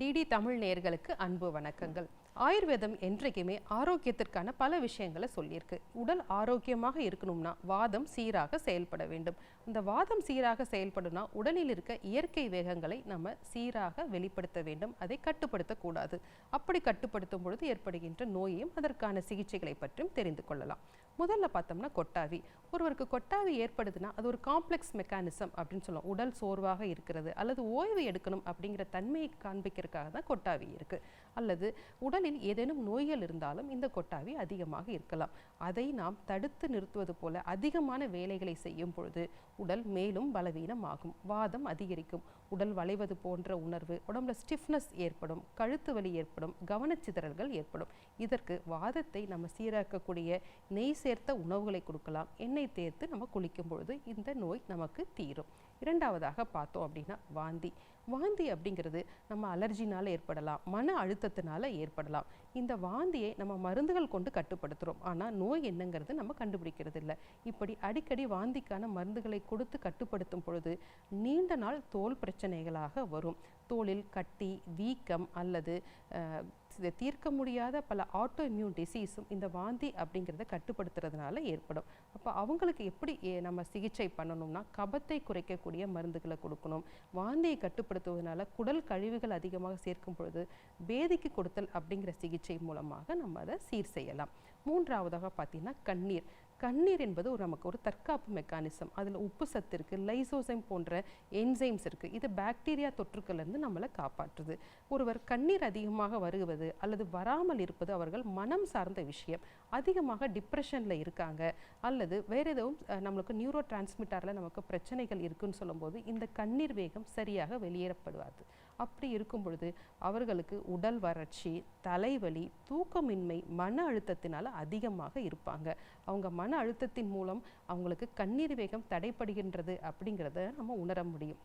DD Tamil நேயர்களுக்கு அன்பு வணக்கங்கள். ஆயுர்வேதம் என்றைக்குமே ஆரோக்கியத்திற்கான பல விஷயங்களை சொல்லியிருக்கு. உடல் ஆரோக்கியமாக இருக்கணும்னா வாதம் சீராக செயல்பட வேண்டும். இந்த வாதம் சீராக செயல்படுனா உடலில் இருக்க இயற்கை வேகங்களை நம்ம சீராக வெளிப்படுத்த வேண்டும், அதை கட்டுப்படுத்தக்கூடாது. அப்படி கட்டுப்படுத்தும் பொழுது ஏற்படுகின்ற நோயையும் அதற்கான சிகிச்சைகளை பற்றியும் தெரிந்து கொள்ளலாம். முதல்ல பார்த்தோம்னா கொட்டாவி. ஒருவருக்கு கொட்டாவி ஏற்படுதுன்னா அது ஒரு காம்ப்ளெக்ஸ் மெக்கானிசம் அப்படின்னு சொல்லுவோம். உடல் சோர்வாக இருக்கிறது அல்லது ஓய்வு எடுக்கணும் அப்படிங்கிற தன்மையை காண்பிக்கிறதுக்காக தான் கொட்டாவி இருக்கு. அல்லது உடலில் ஏதேனும் நோய்கள் இருந்தாலும் இந்த கொட்டாவி அதிகமாக இருக்கலாம். அதை நாம் தடுத்து நிறுத்துவது போல அதிகமான வேலைகளை செய்யும் பொழுது உடல் மேலும் பலவீனமாகும், வாதம் அதிகரிக்கும், உடல் வளைவது போன்ற உணர்வு, உடம்புல ஸ்டிஃப்னஸ் ஏற்படும், கழுத்து வலி ஏற்படும், கவனச்சிதறல்கள் ஏற்படும். இதற்கு வாதத்தை நம்ம சீராக்கக்கூடிய நெய் சேர்த்த உணவுகளை கொடுக்கலாம். எண்ணெய் தேர்த்து நம்ம குளிக்கும் பொழுது இந்த நோய் நமக்கு தீரும். இரண்டாவதாக பார்த்தோம் அப்படின்னா வாந்தி. வாந்தி அப்படிங்கிறது நம்ம அலர்ஜினால ஏற்படலாம், மன அழுத்தத்தினால ஏற்படலாம். இந்த வாந்தியை நம்ம மருந்துகள் கொண்டு கட்டுப்படுத்துகிறோம், ஆனால் நோய் என்னங்கிறது நம்ம கண்டுபிடிக்கிறது இல்லை. இப்படி அடிக்கடி வாந்திக்கான மருந்துகளை கொடுத்து கட்டுப்படுத்தும் பொழுது நீண்ட நாள் தோல் பிரச்சனைகளாக வரும். தோலில் கட்டி, வீக்கம் அல்லது தீர்க்க முடியாத பல ஆட்டோ இம்யூன் டிசீஸும் இந்த வாந்தி அப்படிங்கிறத கட்டுப்படுத்துறதுனால ஏற்படும். அப்போ அவங்களுக்கு எப்படி நம்ம சிகிச்சை பண்ணணும்னா கபத்தை குறைக்கக்கூடிய மருந்துகளை கொடுக்கணும். வாந்தியை கட்டுப்படுத்துவதனால குடல் கழிவுகள் அதிகமாக சேர்க்கும் பொழுது பேதிக்கு கொடுத்தல் அப்படிங்கிற சிகிச்சை மூலமாக நம்ம அதை சீர் செய்யலாம். மூன்றாவதாக பார்த்தீங்கன்னா கண்ணீர். கண்ணீர் என்பது நமக்கு ஒரு தற்காப்பு மெக்கானிசம். அதில் உப்பு சத்து இருக்குது, லைசோசைம் போன்ற என்சைம்ஸ் இருக்குது. இது பாக்டீரியா தொற்றுக்களிலிருந்து நம்மளை காப்பாற்றுது. ஒருவர் கண்ணீர் அதிகமாக வருவது அல்லது வராமல் இருப்பது அவர்கள் மனம் சார்ந்த விஷயம். அதிகமாக டிப்ரெஷனில் இருக்காங்க அல்லது வேறு எதுவும் நம்மளுக்கு நியூரோ டிரான்ஸ்மிட்டரில் நமக்கு பிரச்சனைகள் இருக்குன்னு சொல்லும்போது இந்த கண்ணீர் வேகம் சரியாக வெளியேறப்படுவாது. அப்படி இருக்கும் பொழுது அவர்களுக்கு உடல் வறட்சி, தலைவலி, தூக்கமின்மை, மன அழுத்தத்தினால அதிகமாக இருப்பாங்க. அவங்க மன அழுத்தத்தின் மூலம் அவங்களுக்கு கண்ணீர் வேகம் தடைப்படுகின்றது அப்படிங்கிறத நம்ம உணர முடியும்.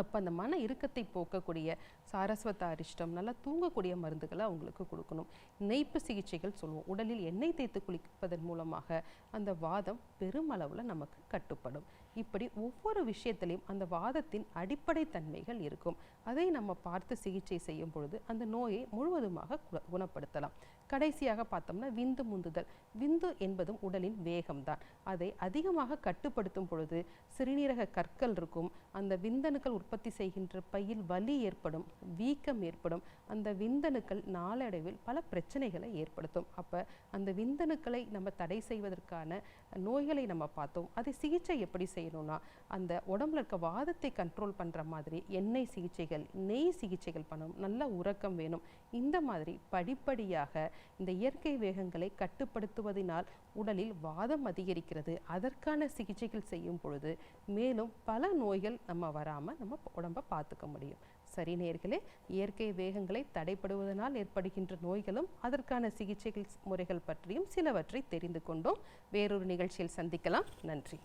அப்போ அந்த மன இறுக்கத்தை போக்கக்கூடிய சாரஸ்வத அரிஷ்டம், நல்லா தூங்கக்கூடிய மருந்துகளை அவங்களுக்கு கொடுக்கணும். நெய்ப்பு சிகிச்சைகள் சொல்லுவோம். உடலில் எண்ணெய் தேய்த்து குளிப்பதன் மூலமாக அந்த வாதம் பெருமளவில் நமக்கு கட்டுப்படும். இப்படி ஒவ்வொரு விஷயத்திலையும் அந்த வாதத்தின் அடிப்படை தன்மைகள் இருக்கும். அதை நம்ம பார்த்து சிகிச்சை செய்யும் பொழுது அந்த நோயை முழுவதுமாக குணப்படுத்தலாம். கடைசியாக பார்த்தோம்னா விந்து முந்துதல். விந்து என்பதும் உடலின் வேகம்தான். அதை அதிகமாக கட்டுப்படுத்தும் பொழுது சிறுநீரக கற்கள் இருக்கும். அந்த விந்தணுக்கள் உற்பத்தி செய்கின்ற பையில் வலி ஏற்படும், வீக்கம் ஏற்படும். அந்த விந்தணுக்கள் நாளடைவில் பல பிரச்சனைகளை ஏற்படுத்தும். அப்போ அந்த விந்தணுக்களை நம்ம தடை செய்வதற்கான நோய்களை நம்ம பார்த்தோம். அதை சிகிச்சை எப்படி செய்யணும்னா அந்த உடம்புல இருக்க வாதத்தை கண்ட்ரோல் பண்ணுற மாதிரி எண்ணெய் சிகிச்சைகள், நெய் சிகிச்சைகள் பண்ணணும். நல்ல உறக்கம் வேணும். இந்த மாதிரி படிப்படியாக இந்த இயற்கை வேகங்களை கட்டுப்படுத்துவதனால் உடலில் வாதம் அதிகரிக்கிறது. அதற்கான சிகிச்சைகள் செய்யும் பொழுது மேலும் பல நோய்கள் நம்ம வராமல் நம்ம உடம்பை பார்த்துக்க முடியும். சரி நேயர்களே, இயற்கை வேகங்களை தடைப்படுவதனால் ஏற்படுகின்ற நோய்களும் அதற்கான சிகிச்சைகள் முறைகள் பற்றியும் சிலவற்றை தெரிந்து கொண்டோம். வேறொரு நிகழ்ச்சியில் சந்திக்கலாம். நன்றி.